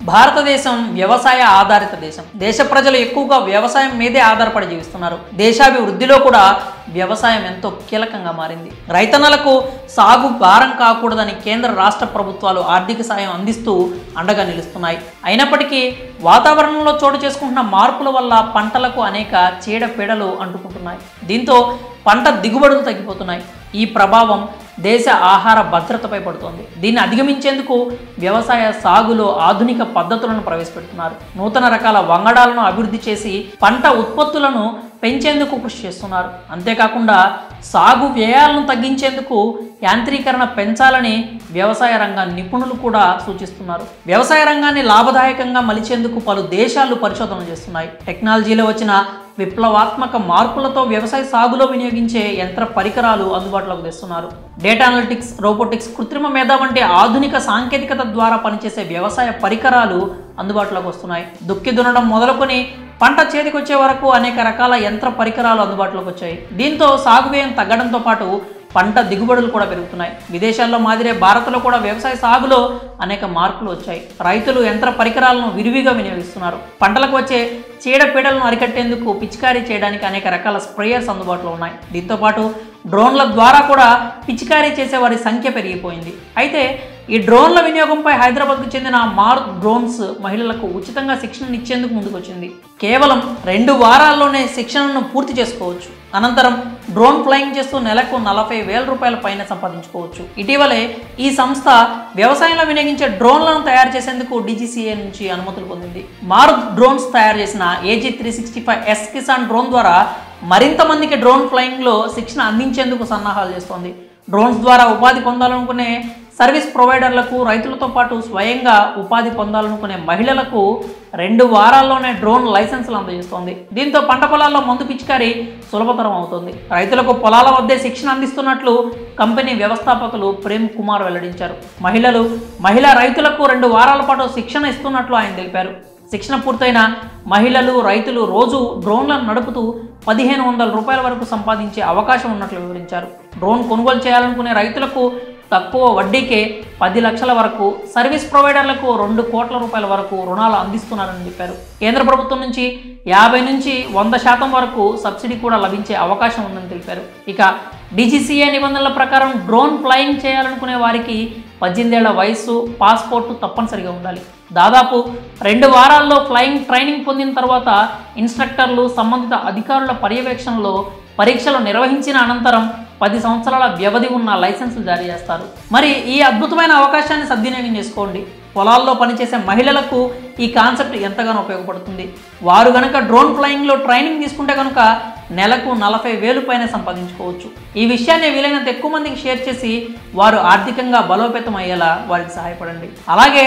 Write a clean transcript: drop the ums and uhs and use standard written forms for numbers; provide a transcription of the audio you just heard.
భారతదేశం వ్యవసాయ ఆధారిత దేశం. దేశ ప్రజలు ఎక్కువగా వ్యవసాయం మీదే ఆధారపడి జీవిస్తున్నారు. దేశాభివృద్ధిలో కూడా వ్యవసాయం ఎంతో కీలకంగా మారింది. రైతన్నలకు సాగు భారం కాకూడదని కేంద్ర రాష్ట్ర ప్రభుత్వాలు ఆర్థిక సాయం అందిస్తూ అండగా నిలుస్తున్నాయి. అయినప్పటికీ వాతావరణంలో చోటు చేసుకుంటున్న మార్పుల వల్ల పంటలకు అనేక చీడపీడలు అంటుకుంటున్నాయి. దీంతో పంట దిగుబడులు తగ్గిపోతున్నాయి. ఈ ప్రభావం దేశ ఆహార భద్రతపై పడుతోంది. దీన్ని అధిగమించేందుకు వ్యవసాయ సాగులో ఆధునిక పద్ధతులను ప్రవేశపెడుతున్నారు. నూతన రకాల వంగడాలను అభివృద్ధి చేసి పంట ఉత్పత్తులను పెంచేందుకు కృషి చేస్తున్నారు. అంతేకాకుండా సాగు వ్యయాలను తగ్గించేందుకు యాంత్రీకరణ పెంచాలని వ్యవసాయ రంగ నిపుణులు కూడా సూచిస్తున్నారు. వ్యవసాయ రంగాన్ని లాభదాయకంగా మలిచేందుకు పలు దేశాలు పరిశోధనలు చేస్తున్నాయి. టెక్నాలజీలో వచ్చిన విప్లవాత్మక మార్పులతో వ్యవసాయ సాగులో వినియోగించే యంత్ర పరికరాలు అందుబాటులోకి తెస్తున్నారు. డేటా అనలిటిక్స్, రోబోటిక్స్, కృత్రిమ మేధ వంటి ఆధునిక సాంకేతికత ద్వారా పనిచేసే వ్యవసాయ పరికరాలు అందుబాటులోకి వస్తున్నాయి. దుక్కి దున్నడం మొదలుకొని పంట చేతికొచ్చే వరకు అనేక రకాల యంత్ర పరికరాలు అందుబాటులోకి వచ్చాయి. దీంతో సాగు వ్యయం తగ్గడంతో పాటు పంట దిగుబడులు కూడా పెరుగుతున్నాయి. విదేశాల్లో మాదిరే భారత్లో కూడా వ్యవసాయ సాగులో అనేక మార్పులు వచ్చాయి. రైతులు యంత్ర పరికరాలను విరివిగా వినియోగిస్తున్నారు. పంటలకు వచ్చే చీడపీడలను అరికట్టేందుకు పిచికారీ చేయడానికి అనేక రకాల స్ప్రేయర్స్ అందుబాటులో ఉన్నాయి. దీంతోపాటు డ్రోన్ల ద్వారా కూడా పిచికారీ చేసే వారి సంఖ్య పెరిగిపోయింది. అయితే ఈ డ్రోన్ల వినియోగంపై హైదరాబాద్కు చెందిన మారుత్ డ్రోన్స్ మహిళలకు ఉచితంగా శిక్షణ ఇచ్చేందుకు ముందుకొచ్చింది. కేవలం 2 వారాల్లోనే శిక్షణను పూర్తి చేసుకోవచ్చు. అనంతరం డ్రోన్ ఫ్లయింగ్ చేస్తూ నెలకు 40,000 రూపాయల పైన సంపాదించుకోవచ్చు. ఇటీవలే ఈ సంస్థ వ్యవసాయంలో వినియోగించే డ్రోన్లను తయారు చేసేందుకు DGCA నుంచి అనుమతులు పొందింది. మారుత్ డ్రోన్స్ తయారు చేసిన AG365S కిసాన్ డ్రోన్ ద్వారా మరింత మందికి డ్రోన్ ఫ్లయింగ్లో శిక్షణ అందించేందుకు సన్నాహాలు చేస్తోంది. డ్రోన్స్ ద్వారా ఉపాధి పొందాలనుకునే సర్వీస్ ప్రొవైడర్లకు, రైతులతో పాటు స్వయంగా ఉపాధి పొందాలనుకునే మహిళలకు 2 వారాల్లోనే డ్రోన్ లైసెన్సులు అందజేస్తోంది. దీంతో పంట పొలాల్లో మందు పిచికారీ సులభతరం అవుతుంది. రైతులకు పొలాల వద్దే శిక్షణ అందిస్తున్నట్లు కంపెనీ వ్యవస్థాపకులు ప్రేమ్ కుమార్ వెల్లడించారు. మహిళా రైతులకు 2 వారాల పాటు శిక్షణ ఇస్తున్నట్లు ఆయన తెలిపారు. శిక్షణ పూర్తయిన మహిళలు, రైతులు రోజు డ్రోన్లను నడుపుతూ 1,500 రూపాయల వరకు సంపాదించే అవకాశం ఉన్నట్లు వివరించారు. డ్రోన్ కొనుగోలు చేయాలనుకునే రైతులకు తక్కువ వడ్డీకే 10 లక్షల వరకు, సర్వీస్ ప్రొవైడర్లకు 2 కోట్ల రూపాయల వరకు రుణాలు అందిస్తున్నారని చెప్పారు. కేంద్ర ప్రభుత్వం నుంచి 50 నుంచి 100% వరకు సబ్సిడీ కూడా లభించే అవకాశం ఉందని తెలిపారు. ఇక DGCA నిబంధనల ప్రకారం డ్రోన్ ఫ్లయింగ్ చేయాలనుకునే వారికి 18 ఏళ్ల వయస్సు, పాస్పోర్టు తప్పనిసరిగా ఉండాలి. దాదాపు 2 వారాల్లో ఫ్లయింగ్ ట్రైనింగ్ పొందిన తర్వాత ఇన్స్ట్రక్టర్లు సంబంధిత అధికారుల పర్యవేక్షణలో పరీక్షలు నిర్వహించిన అనంతరం 10 సంవత్సరాల వ్యవధి ఉన్న లైసెన్సులు జారీ చేస్తారు. మరి ఈ అద్భుతమైన అవకాశాన్ని సద్వినియోగం చేసుకోండి. పొలాల్లో పనిచేసే మహిళలకు ఈ కాన్సెప్ట్ ఎంతగానో ఉపయోగపడుతుంది. వారు గనక డ్రోన్ ఫ్లయింగ్లో ట్రైనింగ్ తీసుకుంటే కనుక నెలకు 40,000 పైన సంపాదించుకోవచ్చు. ఈ విషయాన్ని వీలైనంత ఎక్కువ మందికి షేర్ చేసి వారు ఆర్థికంగా బలోపేతం అయ్యేలా వారికి సహాయపడండి. అలాగే